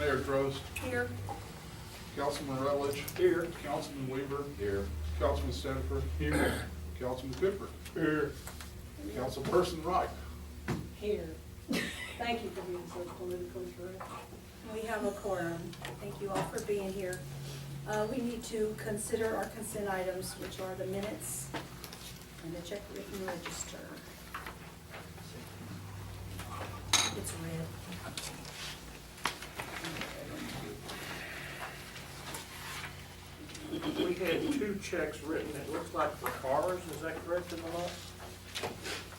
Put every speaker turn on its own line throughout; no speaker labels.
Mayor Trost,
Here.
Councilman Rutledge.
Here.
Councilman Weaver.
Here.
Councilman Stanford.
Here.
Councilman Piper.
Here.
Councilperson Wright.
Here. Thank you for being so politically correct. We have a quorum. Thank you all for being here. We need to consider our consent items, which are the minutes and the check written register. It's red.
We had two checks written, it looks like for cars, is that correct in the law?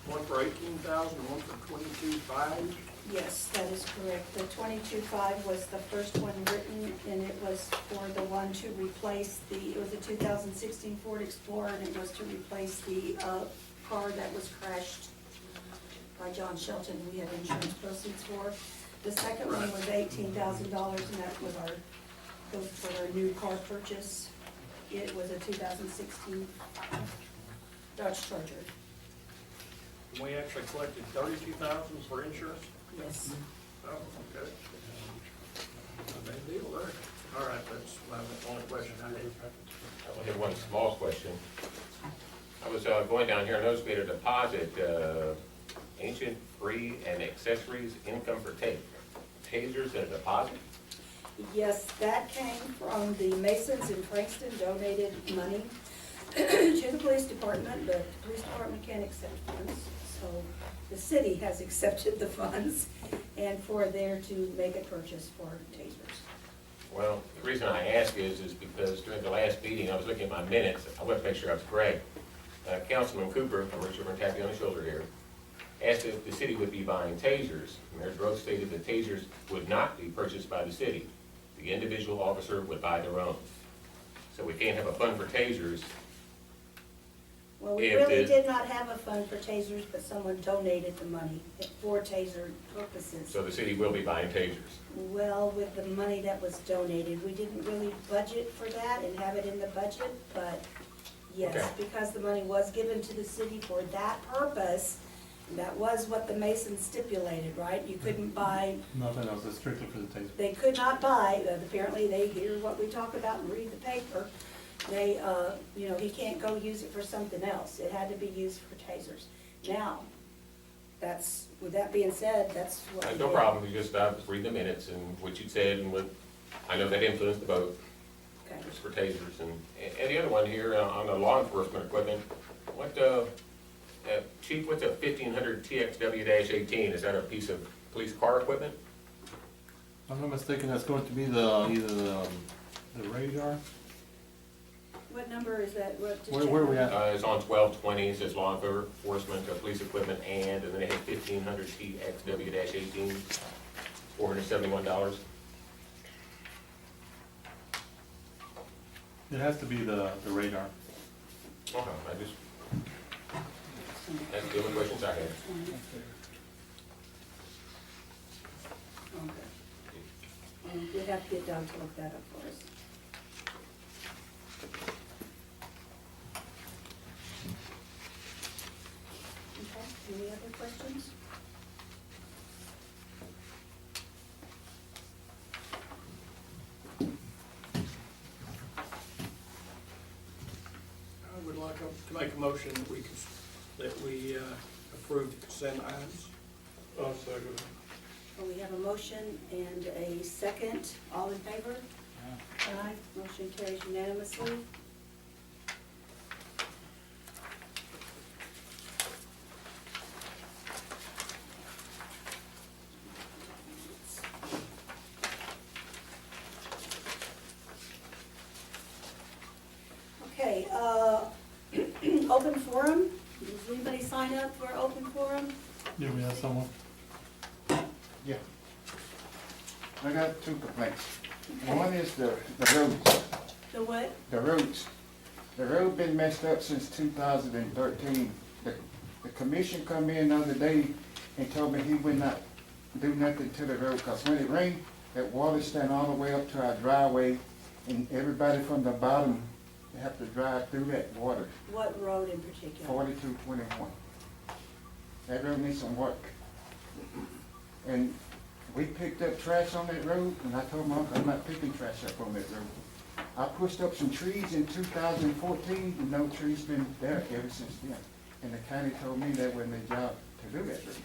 One for 18,000, one for 22,500.
Yes, that is correct. The 22.5 was the first one written, and it was for the one to replace it was a 2016 Ford Explorer, and it was to replace the car that was crashed by John Shelton. We had insurance proceeds for. The second one was $18,000, and that was goes for our new car purchase. It was a 2016 Dodge Charger.
We actually collected 32,000 for insurance?
Yes.
Oh, okay. No big deal there. All right, that's my only question I had.
I only have one small question. I was going down here and noticed we had a deposit, ancient, free, and accessories income for tasers and a deposit.
Yes, that came from the Masons in Frankston donated money to the police department, but the police department can't accept funds. So the city has accepted the funds and for there to make a purchase for tasers.
Well, the reason I ask is because during the last meeting, I was looking at my minutes, I wanted to make sure I was correct. Councilman Cooper, I'm sure I'm tapping you on the shoulder here, asked if the city would be buying tasers. Mayor Gross stated that tasers would not be purchased by the city. The individual officer would buy their own. So we can't have a fund for tasers.
Well, we
If
really
it-
did not have a fund for tasers, but someone donated the money for taser purposes.
So the city will be buying tasers.
Well, with the money that was donated, we didn't really budget for that and have it in the budget, but yes,
Okay.
because the money was given to the city for that purpose, that was what the Masons stipulated, right? You couldn't buy,
Nothing else, it's strictly for the taser.
they could not buy, apparently they hear what we talk about and read the paper. They, he can't go use it for something else. It had to be used for tasers. Now, with that being said, that's what we
No
did.
problem, you just read the minutes and what you said and what, I know that influenced the vote.
Okay.
It's for tasers and the other one here on the law enforcement equipment, what, Chief, what's a 1500 TXW-18? Is that a piece of police car equipment?
If I'm not mistaken, that's going to be either the radar.
What number is that?
Where are we at?
It's on 1220, it says law enforcement, police equipment, and then it has 1500 TXW-18, $471.
It has to be the radar.
Okay, that's the only questions I had.
Okay. And we'd have to get down to look that up for us. Okay, any other questions?
I would like to make a motion that we approve the consent items.
I'll second.
Well, we have a motion and a second. All in favor? Aye. Motion carries unanimously. Okay, open forum. Does anybody sign up for open forum?
Yeah, we have someone.
Yeah. I got two complaints. One is the roads,
The what?
the roads. The road been messed up since 2013. The commission come in the other day and told me he would not do nothing to the road, cause when it rained, that water stand all the way up to our driveway, and everybody from the bottom have to drive through that water.
What road in particular?
4221. That road needs some work. And We picked up trash on that road, and I told my uncle, I'm not picking trash up on that road. I pushed up some trees in 2014, and no trees been there ever since then. And the county told me that wasn't their job to do that road.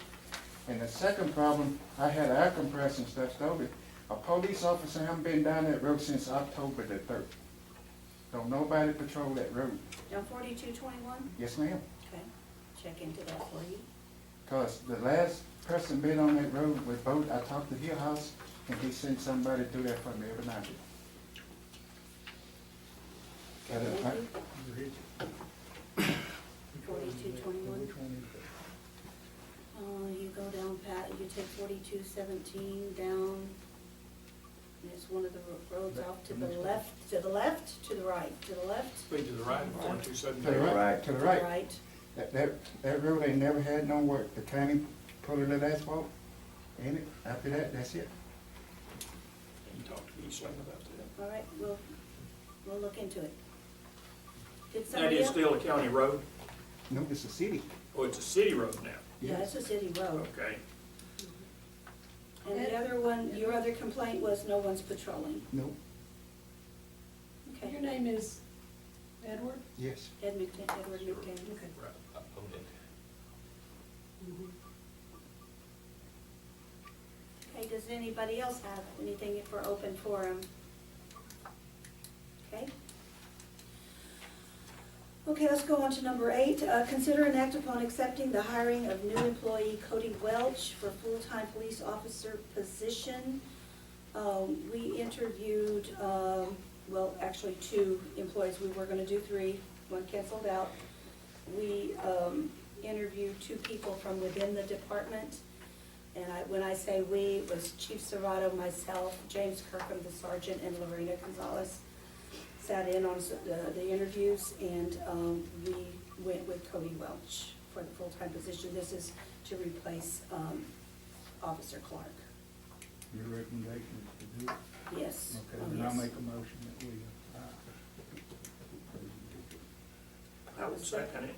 And the second problem, I had air compressor and stuff stolen. A police officer haven't been down that road since October the 3rd. Don't nobody patrol that road.
Down 4221?
Yes, ma'am.
Okay, check into that for you.
Cause the last person been on that road with boat, I talked to Hill House, and he sent somebody to do that for me every night. Got it, right?
4221. You go down Pat, you take 4217 down. And it's one of the roads off to the left, to the left, to the right, to the left.
Speed to the right,
Right.
4217.
To the right, to the
To
right. That road ain't never had no work. The county put it in asphalt, ain't it? After that, that's it.
You talk to Eastland about that.
All right, we'll look into it. Did
That
somebody
is
else?
still a county road?
No, it's a city.
Oh, it's a city road now?
Yeah, it's a city road.
Okay.
And the other one, your other complaint was no one's patrolling.
No,
Okay.
Your name is Edward?
yes.
Edward McDaniel.
Okay.
Okay, does anybody else have anything for open forum? Okay. Okay, let's go on to number 8. Consider and act upon accepting the hiring of new employee Cody Welch for full-time police officer position. We interviewed, well, actually 2 employees. We were gonna do 3, one canceled out. We interviewed 2 people from within the department. And when I say we, it was Chief Serrato, myself, James Kirkham, the sergeant, and Lorena Gonzalez sat in on the interviews, and we went with Cody Welch for the full-time position. This is to replace Officer Clark.
Your recommendation is to do it?
Yes.
Okay,
Oh,
then I'll
yes.
make a motion that we,
I would second it.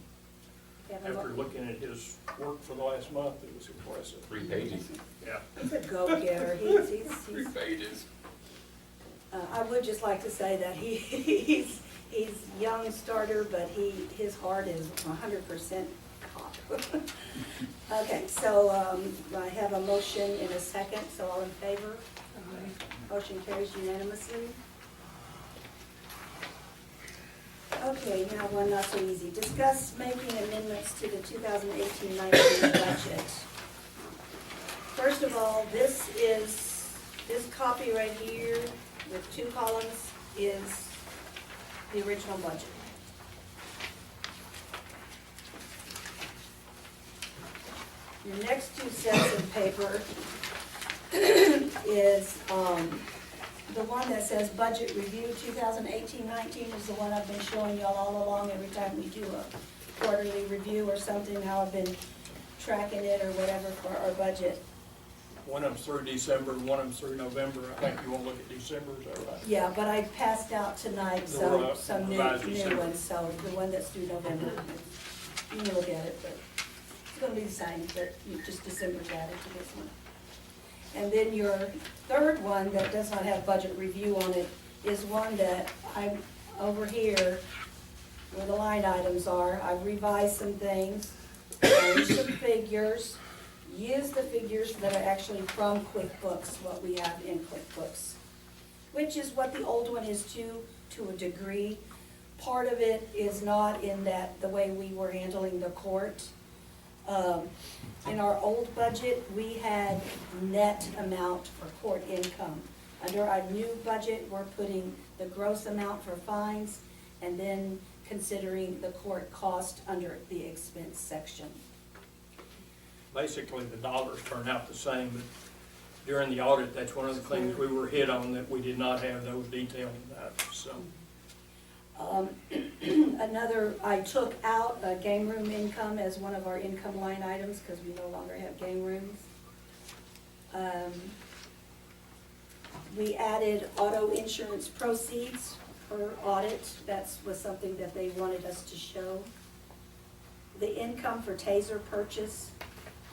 Have a
After
mo-
looking at his work for the last month, it was impressive.
3 pages.
Yeah.
He's a go-getter. He's
3 pages.
I would just like to say that he's young starter, but his heart is 100% cop. Okay, so I have a motion in a second, so all in favor? Motion carries unanimously. Okay, now one not so easy. Discuss making amendments to the 2018-19 budget. First of all, this copy right here with 2 columns is the original budget. Your next 2 sets of paper is, the one that says budget review 2018-19 is the one I've been showing y'all all along every time we do a quarterly review or something, how I've been tracking it or whatever for our budget.
One of them's through December, and one of them's through November. I think you want to look at December, is that right?
Yeah, but I passed out tonight
The
some new
revised December.
ones, so the one that's due November, you can look at it, but it's gonna be the same, but you just December's added to this one. And then your third one that does not have budget review on it is one that I'm over here where the line items are. I've revised some things, changed some figures, used the figures that are actually from QuickBooks, what we have in QuickBooks, which is what the old one is to a degree. Part of it is not in that, the way we were handling the court. In our old budget, we had net amount for court income. Under our new budget, we're putting the gross amount for fines and then considering the court cost under the expense section.
Basically, the dollars turn out the same, but during the audit, that's one of the things we were hit on, that we did not have those detailed enough, so.
I took out game room income as one of our income line items because we no longer have game rooms. We added auto insurance proceeds per audit. That was something that they wanted us to show. The income for taser purchase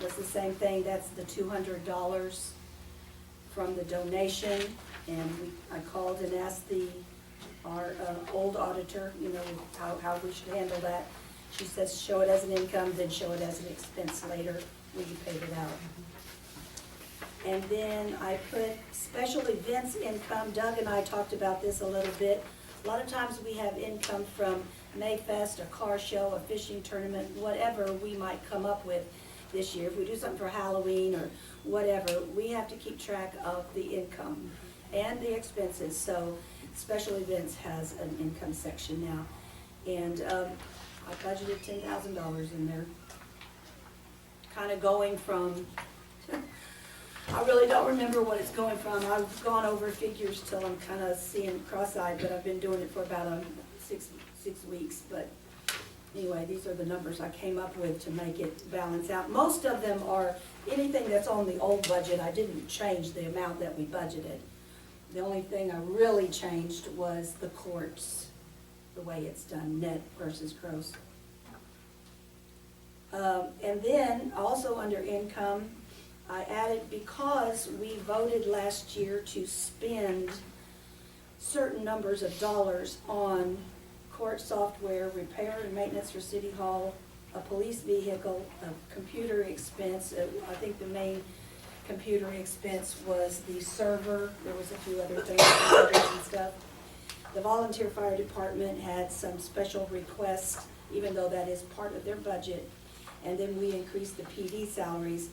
was the same thing. That's the $200. from the donation, and I called and asked our old auditor, you know, how we should handle that. She says, show it as an income, then show it as an expense later when you paid it out. And then I put special events income. Doug and I talked about this a little bit. A lot of times we have income from Mayfest, a car show, a fishing tournament, whatever we might come up with this year. If we do something for Halloween or whatever, we have to keep track of the income and the expenses. So special events has an income section now. And I budgeted $10,000 in there. Kind of going from, I really don't remember what it's going from. I've gone over figures till I'm kind of seeing cross-eyed, but I've been doing it for about 6 weeks. But anyway, these are the numbers I came up with to make it balance out. Most of them are anything that's on the old budget. I didn't change the amount that we budgeted. The only thing I really changed was the courts, the way it's done, net versus gross. And then also under income, I added, because we voted last year to spend certain numbers of dollars on court software, repair and maintenance for City Hall, a police vehicle, a computer expense. I think the main computer expense was the server. There was a few other things, computers and stuff. The volunteer fire department had some special requests, even though that is part of their budget. And then we increased the PD salaries.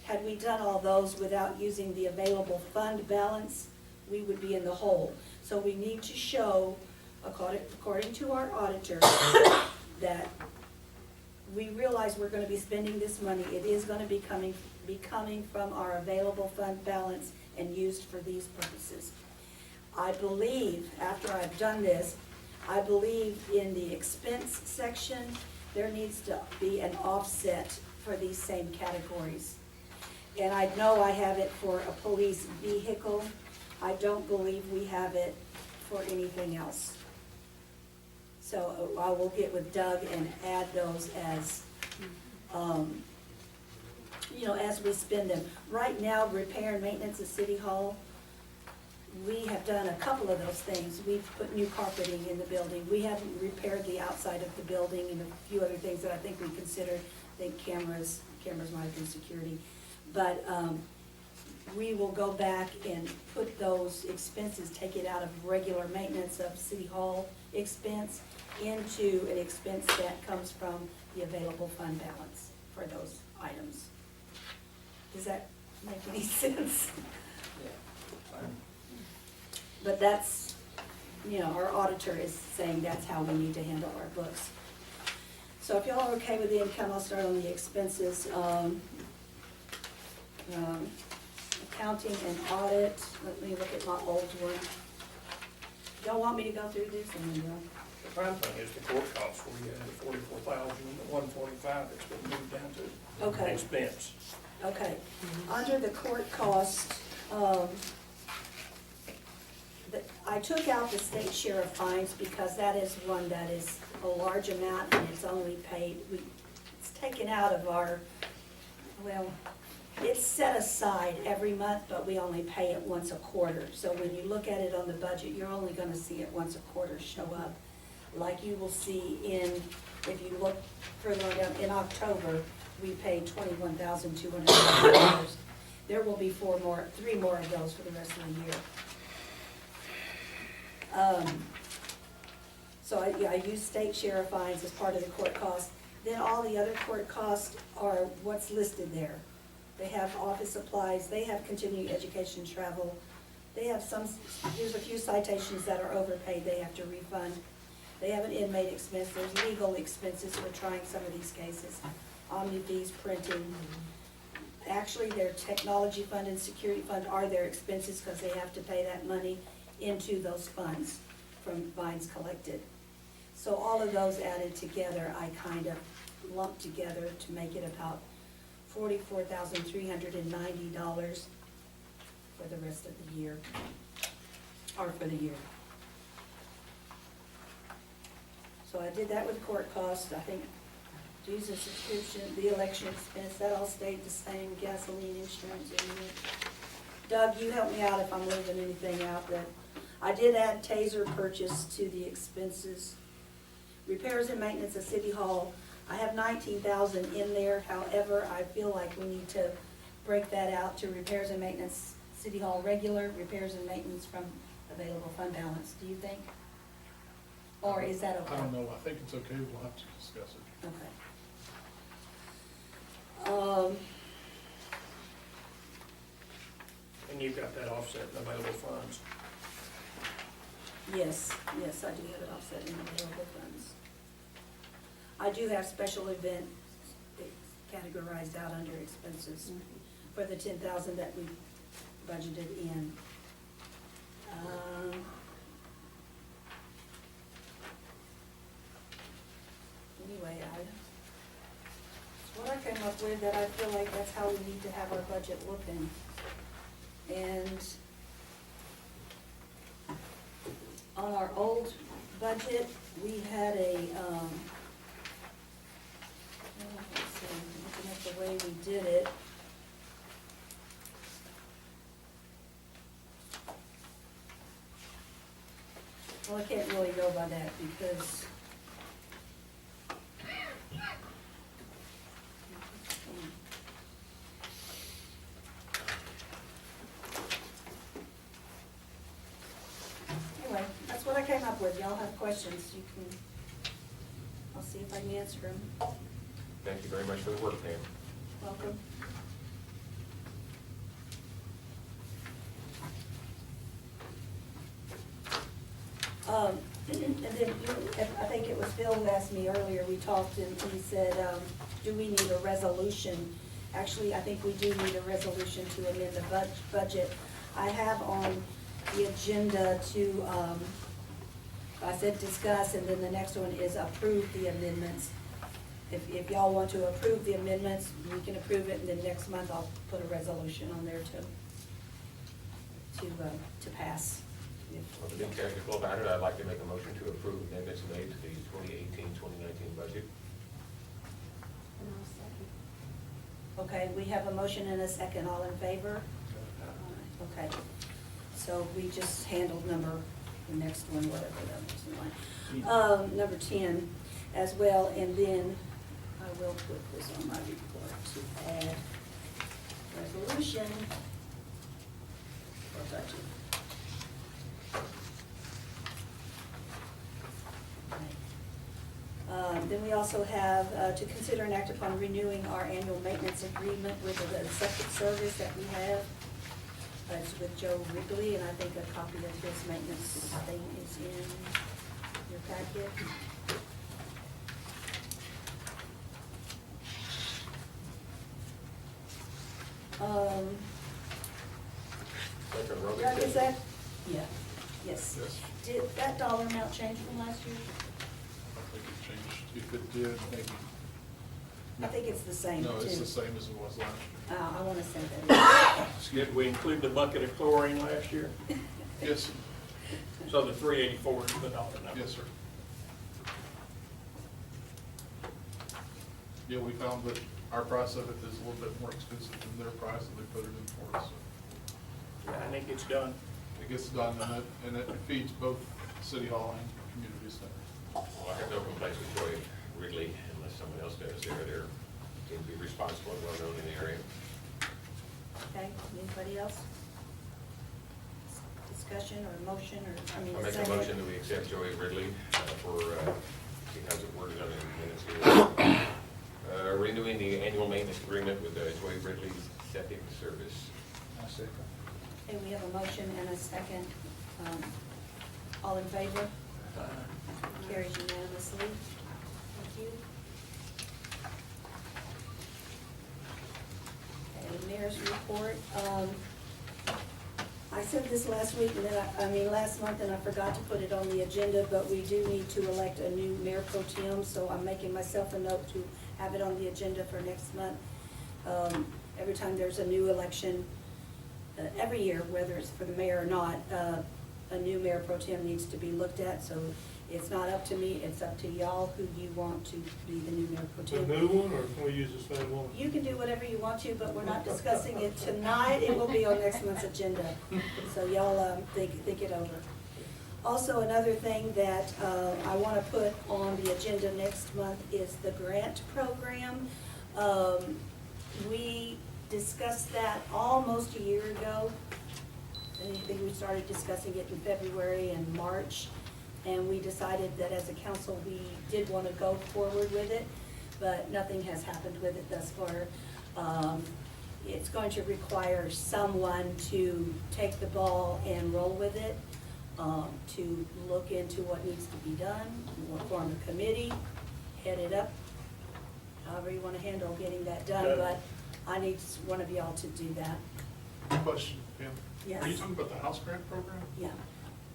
Had we done all those without using the available fund balance, we would be in the hole. So we need to show, according to our auditor, that we realize we're gonna be spending this money. It is gonna be coming from our available fund balance and used for these purposes. I believe, after I've done this, I believe in the expense section, there needs to be an offset for these same categories. And I know I have it for a police vehicle. I don't believe we have it for anything else. So I will get with Doug and add those as, you know, as we spend them. Right now, repair and maintenance at City Hall, we have done a couple of those things. We've put new carpeting in the building. We haven't repaired the outside of the building and a few other things that I think we considered. I think cameras might have been security. But we will go back and put those expenses, take it out of regular maintenance of City Hall expense into an expense that comes from the available fund balance for those items. Does that make any sense? But that's, you know, our auditor is saying that's how we need to handle our books. So if y'all are okay with the income, I'll start on the expenses. Accounting and audit, let me look at my old one. Y'all want me to go through this?
The prime thing is the court costs, where you had 44,145 that's been moved down to
Okay.
expense.
Okay, under the court cost, I took out the state sheriff fines because that is one that is a large amount and it's only paid, it's taken out of our, well, it's set aside every month, but we only pay it once a quarter. So when you look at it on the budget, you're only gonna see it once a quarter show up. Like you will see if you look further down, in October, we paid $21,200. There will be 3 more of those for the rest of the year. So I use state sheriff fines as part of the court cost. Then all the other court costs are what's listed there. They have office supplies, they have continuing education travel, they have there's a few citations that are overpaid, they have to refund. They have an inmate expense, there's legal expenses for trying some of these cases, omnifees, printing. Actually, their technology fund and security fund are their expenses because they have to pay that money into those funds from fines collected. So all of those added together, I kind of lumped together to make it about $44,390 for the rest of the year, or for the year. So I did that with court costs. I think dues and subscription, the election expense, that all stayed the same, gasoline, insurance, Doug, you help me out if I'm leaving anything out that, I did add taser purchase to the expenses. Repairs and maintenance of City Hall, I have 19,000 in there, however, I feel like we need to break that out to repairs and maintenance, City Hall regular, repairs and maintenance from available fund balance, do you think? Or is that okay?
I don't know, I think it's okay, we'll have to discuss it.
Okay.
And you've got that offset in available funds.
Yes, I do have it offset in available funds. I do have special event categorized out under expenses for the 10,000 that we budgeted in. Anyway, it's what I came up with, that I feel like that's how we need to have our budget looking. And on our old budget, we had a, let's see, looking at the way we did it. Well, I can't really go by that because anyway, that's what I came up with. Y'all have questions, you can, I'll see if I can answer them.
Thank you very much for the work, Pam.
Welcome. And then I think it was Phil who asked me earlier, we talked and he said, do we need a resolution? Actually, I think we do need a resolution to amend the budget. I have on the agenda to, I said discuss, and then the next one is approve the amendments. If y'all want to approve the amendments, we can approve it, and then next month I'll put a resolution on there to pass.
Well, to be technical about it, I'd like to make a motion to approve amendments made to the 2018-2019 budget.
Okay, we have a motion and a second, all in favor? Okay, so we just handled the next one, whatever that was, number 10 as well, and then I will put this on my report to add resolution for budget. Then we also have to consider and act upon renewing our annual maintenance agreement with the septic service that we have. It's with Joe Wrigley, and I think a copy of his maintenance thing is in your packet.
Like a road
Doug, is
extension.
that? Yeah, yes.
Yes,
Did that dollar amount change from last year?
I think it changed, if it did, maybe.
I think it's the same, too.
No, it's the same as it was last year.
I want to say that.
Did we include the bucket of chlorine last year?
Yes,
So the 384 is the dollar number?
yes, sir. Yeah, we found that our price of it is a little bit more expensive than their price, and they put it in for us. So
Yeah, I think it's done.
it gets done, and it feeds both City Hall and Community Center.
Well, I have no complaints with Joy Wrigley, unless someone else does. They're seem to be responsible and well known in the area.
Okay, anybody else? Discussion or motion, or,
I'll make a
second?
motion that we accept Joey Ridley for, because it worded on the minutes here, renewing the annual maintenance agreement with Joey Ridley's septic service.
I second.
Okay, we have a motion and a second. All in favor? Carries unanimously. Thank you. Okay, mayor's report. I said this last week, and then last month, and I forgot to put it on the agenda, but we do need to elect a new mayor pro tem, so I'm making myself a note to have it on the agenda for next month. Every time there's a new election, every year, whether it's for the mayor or not, a new mayor pro tem needs to be looked at, so It's not up to me, it's up to y'all who you want to be the new mayor pro
A
tem.
new one, or can we use the same one?
You can do whatever you want to, but we're not discussing it tonight. It will be on next month's agenda. So y'all, think it over. Also, another thing that, I wanna put on the agenda next month is the grant program. We discussed that almost a year ago. I think we started discussing it in February and March. And we decided that as a council, we did want to go forward with it, but nothing has happened with it thus far. It's going to require someone to take the ball and roll with it, to look into what needs to be done. We'll form a committee, head it up, however you want to handle getting that done,
Okay.
but I need one of y'all to do that.
Question, Pam?
Yes.
Are you talking about the house grant program?
Yeah.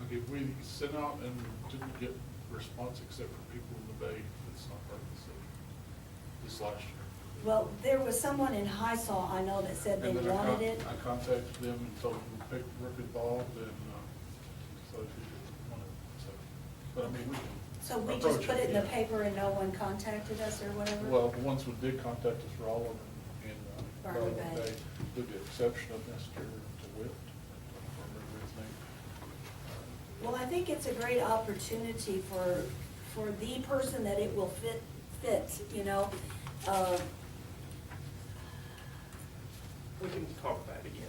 Okay, we sent out and didn't get response except for people in the Bay, that's not part of the city, this last year.
Well, there was someone in Highsaw, I know, that said they
And then
wanted it.
I contacted them and told them the paperwork involved and, so if you didn't want it, so, but I mean, we can.
So we just
approach
put it in the
yeah.
paper and no one contacted us or whatever?
Well, the ones who did contact us were all of them in,
Barley
Barley
Bay.
Bay, with the exception of Mr. DeWitt, I don't remember his name.
Well, I think it's a great opportunity for the person that it will fit, you know?
We can talk about it again.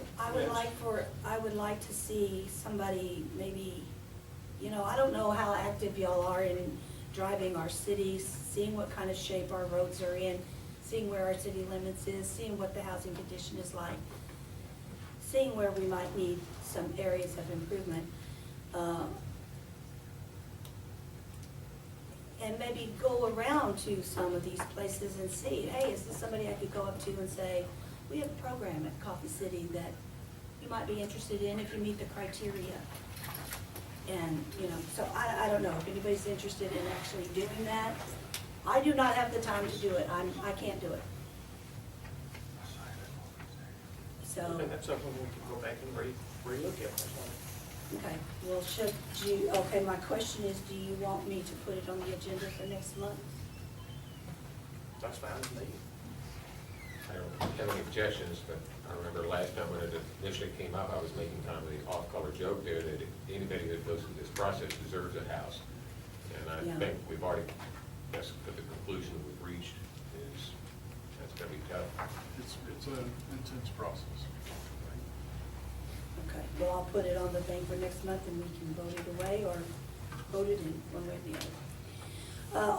I would like to see somebody maybe, you know, I don't know how active y'all are in driving our cities, seeing what kind of shape our roads are in, seeing where our city limits is, seeing what the housing condition is like, seeing where we might need some areas of improvement. And maybe go around to some of these places and see, hey, is this somebody I could go up to and say, we have a program at Coffee City that you might be interested in if you meet the criteria. And, you know, so I don't know if anybody's interested in actually doing that. I do not have the time to do it. I can't do it. So,
And that's something we can go back and relook at.
okay, well, should you, okay, my question is, do you want me to put it on the agenda for next month?
That's fine with me.
I don't have any objections, but I remember last time when it initially came up, I was making kind of the off-color joke there that anybody that goes through this process deserves a house. And I
Yeah.
think we've already, that's the conclusion we've reached is, that's gonna be tough.
It's an intense process.
Okay, well, I'll put it on the thing for next month and we can vote it away or vote it in one way or the other.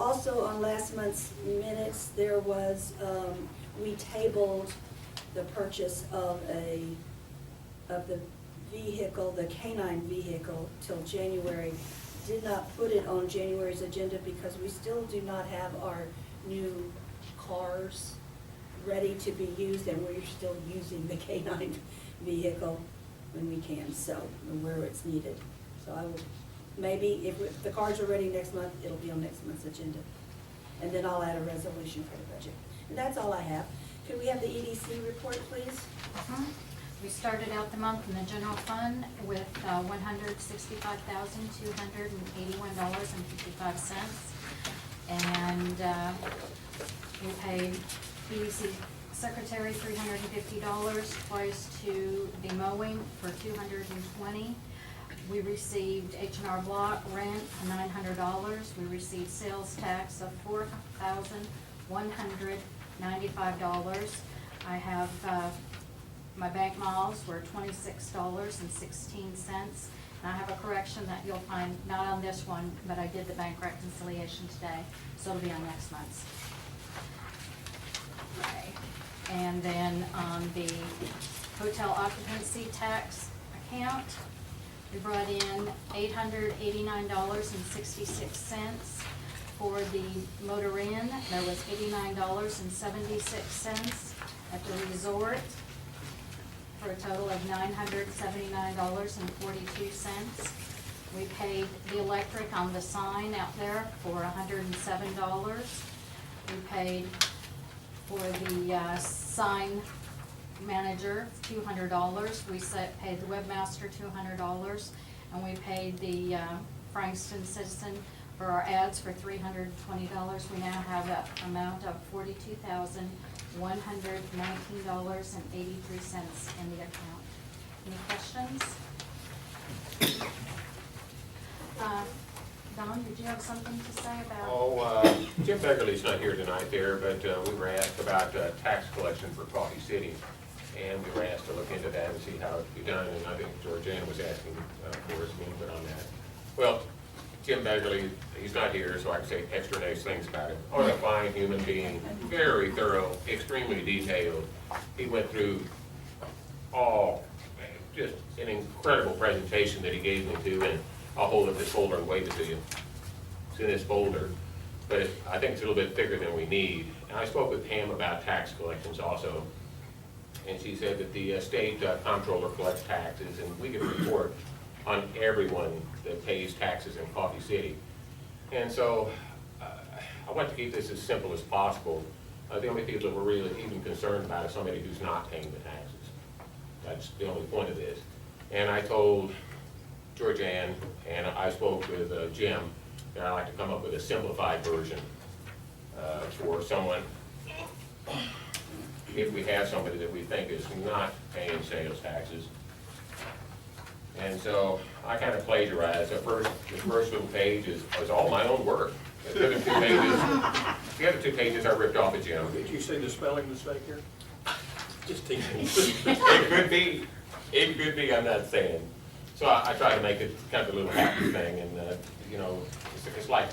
Also, on last month's minutes, there was, we tabled the purchase of the vehicle, the canine vehicle, till January. Did not put it on January's agenda because we still do not have our new cars ready to be used, and we're still using the canine vehicle when we can, so, where it's needed. So I will, maybe if the cars are ready next month, it'll be on next month's agenda. And then I'll add a resolution for the budget. And that's all I have. Could we have the EDC report, please?
We started out the month in the general fund with $165,281.55. And we paid EDC secretary $350, twice to the mowing for $220. We received H&R Block rent $900. We received sales tax of $4,195. I have my bank miles were $26.16. And I have a correction that you'll find, not on this one, but I did the bank reconciliation today, so it'll be on next month's. Okay. And then on the hotel occupancy tax account, we brought in $889.66 for the motor inn. There was $89.76 at the resort, for a total of $979.42. We paid the electric on the sign out there for $107. We paid for the sign manager $200. We paid the webmaster $200, and we paid the Frankston citizen For our ads for $320, we now have an amount of $42,119.83 in the account. Any questions? Don, did you have something to say about?
Oh, Jim Begley's not here tonight there, but we were asked about tax collection for Coffee City. And we were asked to look into that and see how it could be done, and I think Georgiana was asking for his input on that. Well, Jim Begley, he's not here, so I can say extra nice things about him. Oh, a fine human being, very thorough, extremely detailed. He went through just an incredible presentation that he gave me to, and I'll hold up this folder and wave it to you. It's in this folder, but I think it's a little bit thicker than we need. And I spoke with Pam about tax collections also, and she said that the state comptroller collects taxes, and we can report on everyone that pays taxes in Coffee City. And so I want to keep this as simple as possible. The only people that we're really even concerned about is somebody who's not paying the taxes. That's the only point of this. And I told Georgianne, and I spoke with Jim, that I'd like to come up with a simplified version for someone, if we have somebody that we think is not paying sales taxes. And so I kind of plagiarized. The first little page is all my own work. The other two pages I ripped off of Jim.
Did you see the spelling mistake here? Just teasing.
It could be, I'm not saying. So I try to make it kind of a little happy thing, and you know, it's like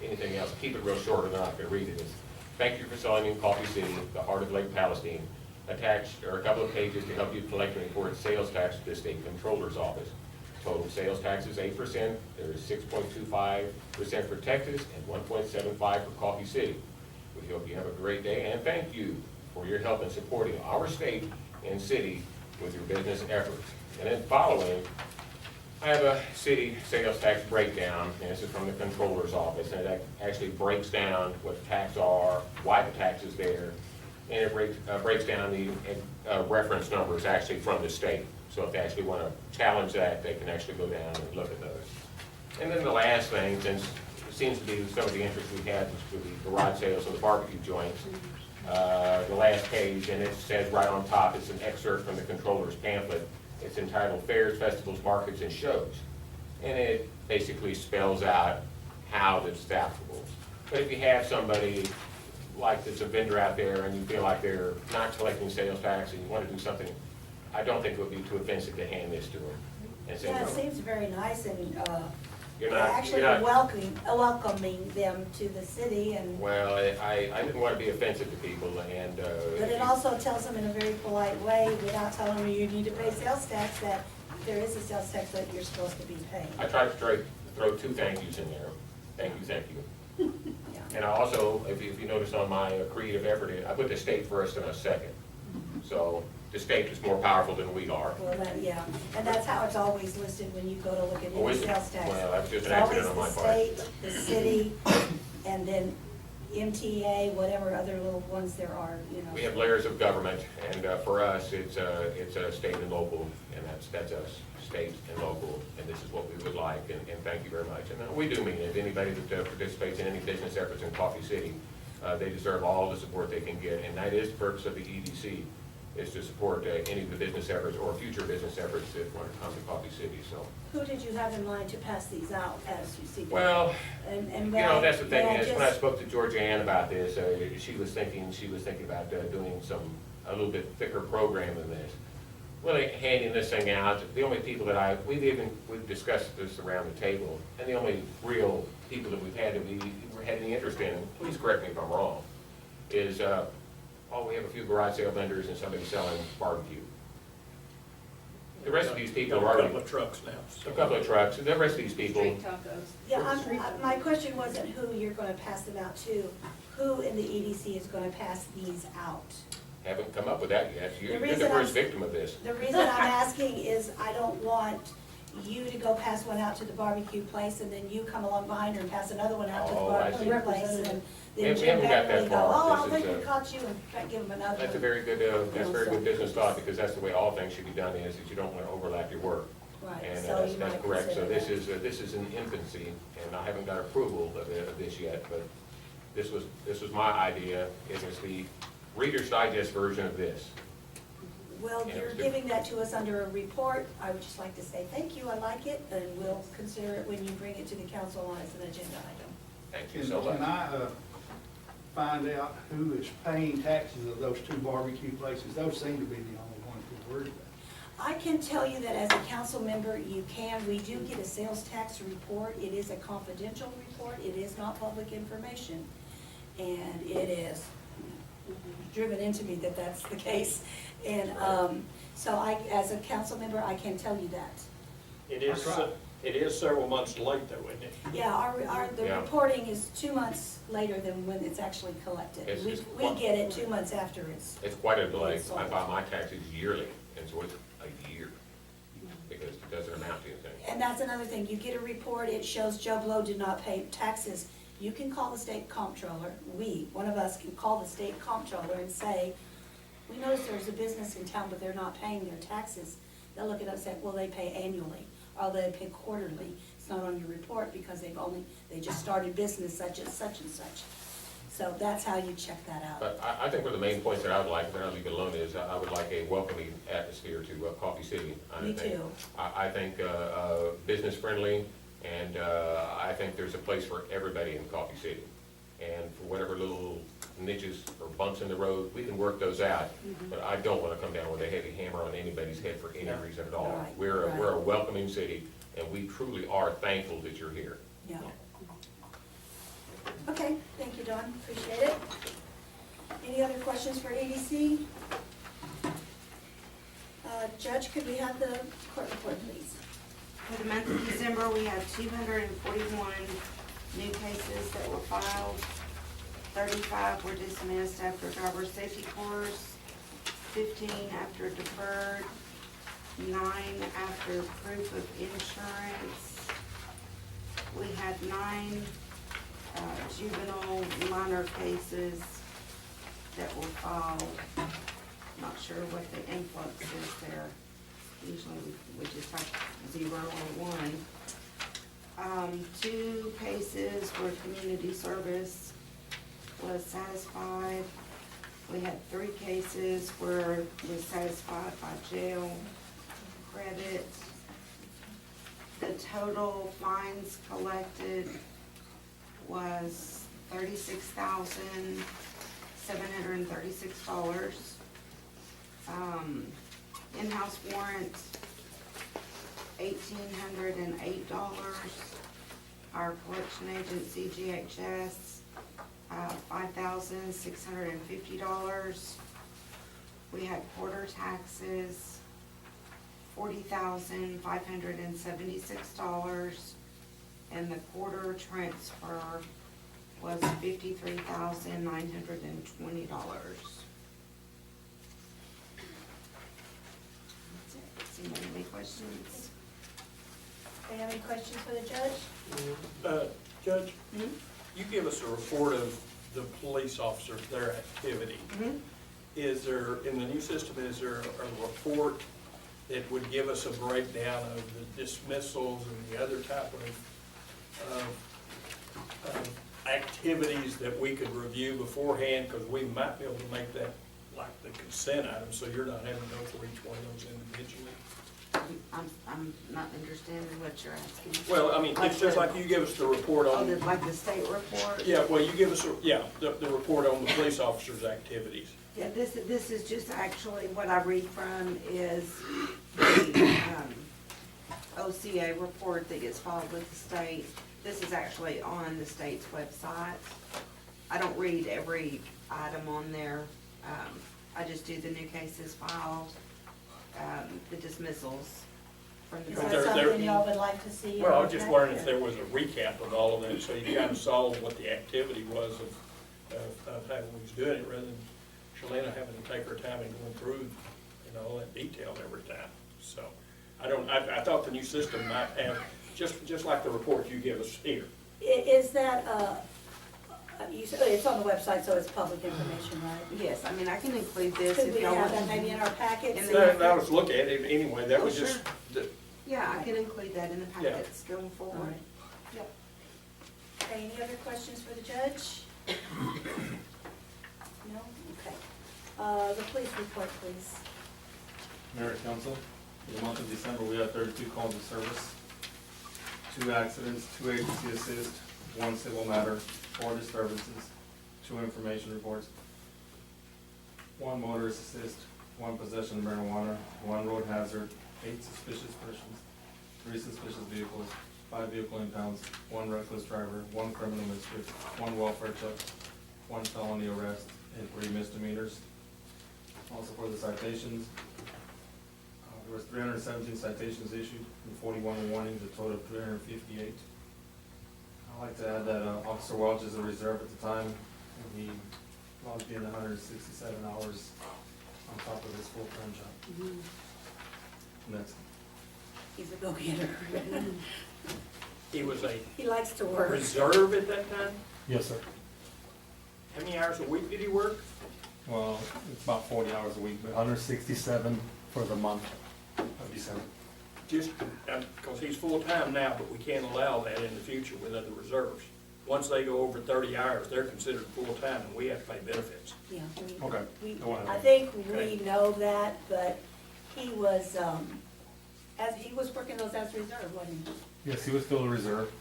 anything else. Keep it real short enough and read it. Thank you for selling in Coffee City, the heart of Lake Palestine. Attached are a couple of pages to help you collect and report sales tax to the state controller's office. Total sales tax is 8%. There is 6.25% for Texas and 1.75% for Coffee City. We hope you have a great day, and thank you for your help in supporting our state and city with your business efforts. And then following, I have a city sales tax breakdown, and this is from the controller's office, and it actually breaks down what the tax are, why the tax is there, and it breaks down the reference numbers actually from the state. So if they actually want to challenge that, they can actually go down and look at those. And then the last thing, since it seems to be some of the interest we had was for the garage sales and the barbecue joints, the last page, and it says right on top, it's an excerpt from the controller's pamphlet. It's entitled Fairs, Festivals, Markets, and Shows. And it basically spells out how it's taxable. But if you have somebody like that's a vendor out there and you feel like they're not collecting sales tax and you want to do something, I don't think it would be too offensive to hand this to them and say,
Yeah, it
no,
seems very nice, and
you're not,
actually
you're not.
welcoming them to the city, and,
Well, I didn't want to be offensive to people, and.
but it also tells them in a very polite way, without telling them you need to pay sales tax, that there is a sales tax that you're supposed to be paying.
I tried to throw two thank yous in there. Thank you.
Yeah.
And I also, if you notice on my creative effort, I put the state first and a second. So the state is more powerful than we are.
Well, yeah, and that's how it's always listed when you go to look at any
Always-
sales tax.
well, that's just an
It's
accident on my
always
part.
the state, the city, and then MTA, whatever other little ones there are, you know.
We have layers of government, and for us, it's a state and local, and that's us, state and local, and this is what we would like, and thank you very much. And we do mean it. Anybody that participates in any business efforts in Coffee City, they deserve all the support they can get, and that is the purpose of the EDC, is to support any of the business efforts or future business efforts that want to come to Coffee City, so.
Who did you have in mind to pass these out as you see them?
Well,
And
you
may
know,
I-
that's the thing,
may I
is when I
just-
spoke to Georgianne about this, she was thinking about doing a little bit thicker program than this. Really handing this thing out, the only people that we've discussed this around the table, and the only real people that we've had that we had any interest in, please correct me if I'm wrong, is, we have a few garage sale vendors and somebody selling barbecue. The rest of these people are
Got a
already,
couple of trucks now.
a couple of trucks, and the rest of these people,
Street tacos.
Yeah, my question wasn't who you're gonna pass them out to, who in the EDC is gonna pass these out?
haven't come up with that yet. You're the
reason
first
I'm-
victim of this.
The reason I'm asking is I don't want you to go pass one out to the barbecue place, and then you come along behind her and pass another one out to the
Oh, I
barbecue
see.
place, and then
We
Jim
haven't got
Beverly
that
go,
far.
oh, I
This
think
is,
we caught you, and give them another one.
That's a very good, that's very good business thought, because that's the way all things should be done, is that you don't want to overlap your work.
Right,
And
so
that's
you might
correct. So
consider
this is in infancy, and I haven't got approval of this yet, but this was my idea. It was the Reader's Digest version of this.
Well,
Yeah,
you're
it's good.
giving that to us under a report. I would just like to say thank you, I like it, and we'll consider it when you bring it to the council as an agenda item.
Thank you
Can
so much.
can I, find out who is paying taxes of those two barbecue places? Those seem to be the only ones we're worried about.
I can tell you that as a council member, you can, we do get a sales tax report. It is a confidential report. It is not public information. And it is driven into me that that's the case. And, so as a council member, I can tell you that.
It is several months late though, isn't it?
Yeah, the
Yeah.
reporting is 2 months later than when it's actually collected.
It's
We get it 2 months after it's.
It's quite a delay.
It's
I
sold.
file my taxes yearly, and so it's a year, because it doesn't amount to anything.
And that's another thing, you get a report, it shows Joe Blow did not pay taxes. You can call the state comptroller, one of us can call the state comptroller and say, we notice there's a business in town, but they're not paying their taxes. They'll look at us and say, well, they pay annually, or they pay quarterly. It's not on your report because they just started business such and such and such. So that's how you check that out.
But I think one of the main points that I would like, and then I'll leave it alone, is I would like a welcoming atmosphere to Coffee City.
Me too.
I think business friendly, and I think there's a place for everybody in Coffee City. And for whatever little niches or bumps in the road, we can work those out.
Mm-hmm.
But I don't want to come down with a heavy hammer on anybody's head for any reason at all.
Right,
We're
right.
a welcoming city, and we truly are thankful that you're here.
Yeah. Okay, thank you, Dawn, appreciate it. Any other questions for ADC? Judge, could we have the court report, please?
For the month of December, we had 241 new cases that were filed. 35 were dismissed after driver's safety course, 15 after deferred, 9 after proof of insurance. We had 9 juvenile minor cases that were filed. Not sure what the influx is there. Usually we just have 0 or 1. 2 cases where community service was satisfied. We had 3 cases where it was satisfied by jail credit. The total fines collected was $36,736. In-house warrant, $1,808. Our collection agency, GHS, $5,650. We had quarter taxes, $40,576, and the quarter transfer was $53,920. That's it. Does anybody have any questions?
Do you have any questions for the judge?
Judge, you give us a report of the police officers, their activity. Is there, in the new system, is there a report that would give us a breakdown of the dismissals and the other type of activities that we could review beforehand? Because we might be able to make that like the consent item, so you're not having to go through each one of those individually.
I'm not understanding what you're asking.
Well, I mean, it's just like you give us the report
Oh,
on.
like the state report?
Yeah, well, you give us, the report on the police officers' activities.
Yeah, this is just actually, what I read from is the OCA report that gets filed with the state. This is actually on the state's website. I don't read every item on there. I just do the new cases filed, the dismissals from the.
Is
But
that
they're-
something y'all would like to see?
Well, I was just wondering if there was a recap of all of that, so you kind of saw what the activity was of how we was doing it, rather than Shalana having to take her time and going through, all that detail every time. So, I thought the new system might have, just like the report you give us here.
Is that, you said it's on the website, so it's public information, right?
Yes, I mean, I can include this
Could
if
we
y'all
have
want.
that maybe in our packets?
In the-
I was looking at it anyway, that was
Oh,
just,
Yeah, I can include that in the
Yeah.
packets going
All
forward.
right. Yep. Okay, any other questions for the judge? No? Okay. The police report, please.
Mayor and Council, for the month of December, we had 32 calls of service, 2 accidents, 2 agency assist, 1 civil matter, 4 disturbances, 2 information reports, 1 motorist assist, 1 possession of marijuana, 1 road hazard, 8 suspicious persons, 3 suspicious vehicles, 5 vehicle impounds, 1 reckless driver, 1 criminal mischief, 1 welfare check, 1 felony arrest, and 3 misdemeanors. Also for the citations, there was 317 citations issued and 41 warnings, a total of 358. I'd like to add that Officer Welch is a reserve at the time, and he logged in 167 hours on top of his full-time job. And that's,
He's a go-getter.
He was a
He likes to work.
reserve at that time?
yes, sir.
How many hours a week did he work?
Well, it's about 40 hours a week, but 167 for the month of December.
Just, because he's full-time now, but we can't allow that in the future with other reserves. Once they go over 30 hours, they're considered full-time, and we have to pay benefits.
Yeah.
Okay.
We,
I wanna-
I think
Okay.
we know that, but he was, as, he was working those as reserve, wasn't
Yes, he was still a reserve.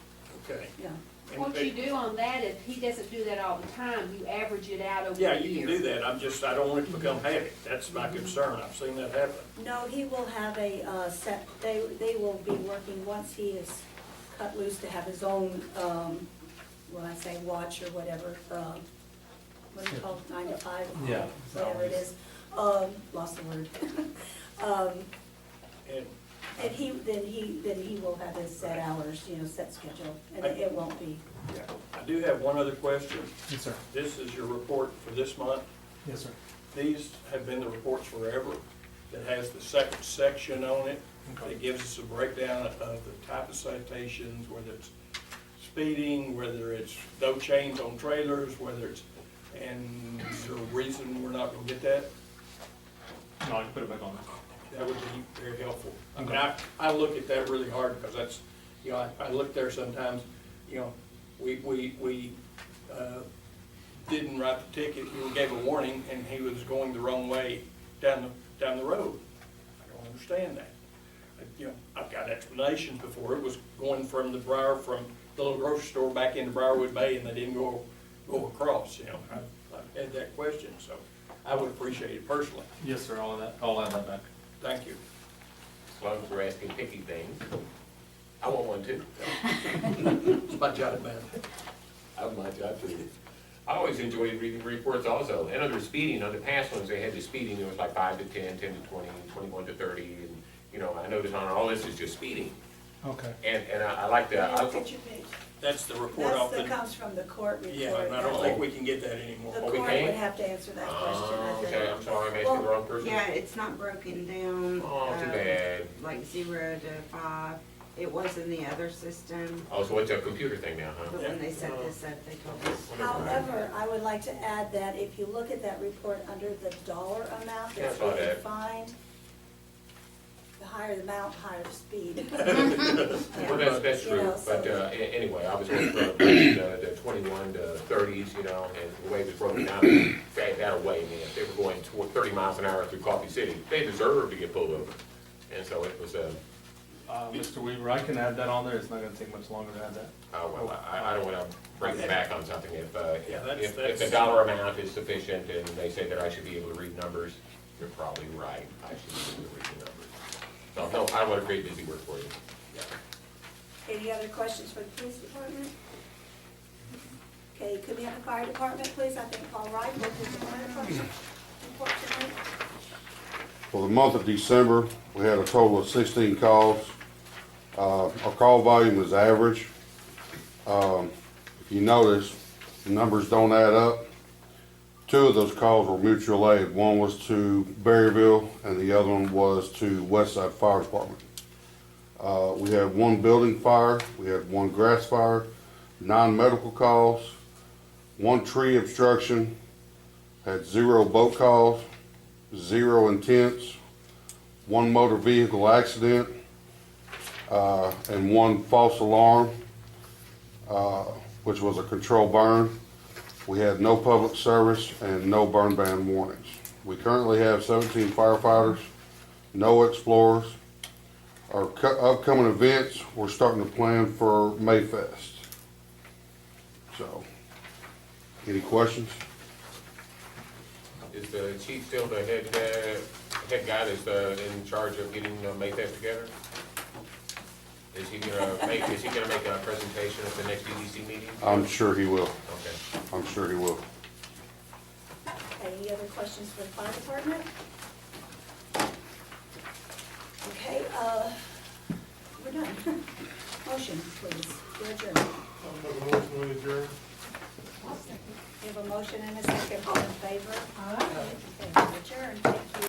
Okay.
he? Yeah.
And
What you do on that is, he doesn't do that all the time, you average it out over the
Yeah,
year.
you can do that, I don't want it to become habit, that's my concern, I've seen that happen.
No, he will have a, set, they will be working, once he is cut loose to have his own, when I say watch or whatever, what do you call it, 9 to 5?
Yeah.
Whatever it is, lost the word.
And
And then he will have his set hours, set schedule, and it won't be.
yeah, I do have one other question.
Yes, sir.
This is your report for this month.
Yes, sir.
These have been the reports forever. That has the second section on it. That gives us a breakdown of the type of citations, whether it's speeding, whether it's no chains on trailers, whether it's, and is there a reason we're not gonna get that?
No, I can put it back on there.
That would be very helpful. I mean,
Okay.
I look at that really hard because that's, I look there sometimes, we didn't write the ticket, he gave a warning and he was going the wrong way down the road. I don't understand that. I've got explanations before. It was going from the little grocery store back into Briarwood Bay and they didn't go across, I've had that question, so I would appreciate it personally.
Yes, sir, all of that, I'll add that back.
Thank you.
As long as we're asking picky things. I want one too.
It's my job, man.
I would my job too. I always enjoyed reading reports also. And under speeding, on the past ones, they had the speeding, it was like 5 to 10, 10 to 20, 21 to 30, and, I noticed on all this is just speeding.
Okay.
And I like the,
Picture page.
That's the report off
That
the,
comes from the court report.
yeah, and I don't think we can get that anymore.
The
Oh,
court
we can't?
would have to answer that question, I think.
okay, I'm sorry, I'm asking the wrong person.
Yeah, it's not broken down.
Oh, too bad.
Like 0 to 5. It was in the other system,
Oh, so it's a computer thing now, huh?
but when they set this up, they told us.
However, I would like to add that if you look at that report under the dollar amount
Yeah, I
that's
saw
being
that.
fined, the higher the amount, higher the speed.
Well, that's
You
true,
know, so-
but anyway, I was going from the 21 to 30s, and the way it was broken down, that away, man. If they were going toward 30 miles an hour through Coffee City, they deserved to get pulled over. And so it was,
Mr. Weaver, I can add that on there, it's not gonna take much longer to add that.
well, I don't want to bring it back on something. If the
that's-
dollar amount is sufficient and they say that I should be able to read numbers, you're probably right. I should be able to read the numbers. So, no, I want to create busy work for you.
Any other questions for the police department? Okay, could we have the fire department, please? I think Paul Wright will do the fire department report tonight.
For the month of December, we had a total of 16 calls. Our call volume was average. If you notice, the numbers don't add up. 2 of those calls were mutual aid. One was to Berryville and the other one was to Westside Fire Department. We had 1 building fire, we had 1 grass fire, 9 medical calls, 1 tree obstruction, had 0 boat calls, 0 intents, 1 motor vehicle accident, and one false alarm, which was a controlled burn. We had no public service and no burn ban warnings. We currently have 17 firefighters, no explorers. Our upcoming events, we're starting to plan for Mayfest. So, any questions?
Is the chief still the head guy that's in charge of getting Mayfest together? Is he gonna make a presentation at the next EDC meeting?
I'm sure he will.
Okay.
I'm sure he will.
Any other questions for the fire department? Okay, we're done. Motion, please, we're adjourned.
I'll make a motion to adjourn.
We have a motion and a second, all in favor? Aye. Okay, we're adjourned, thank you.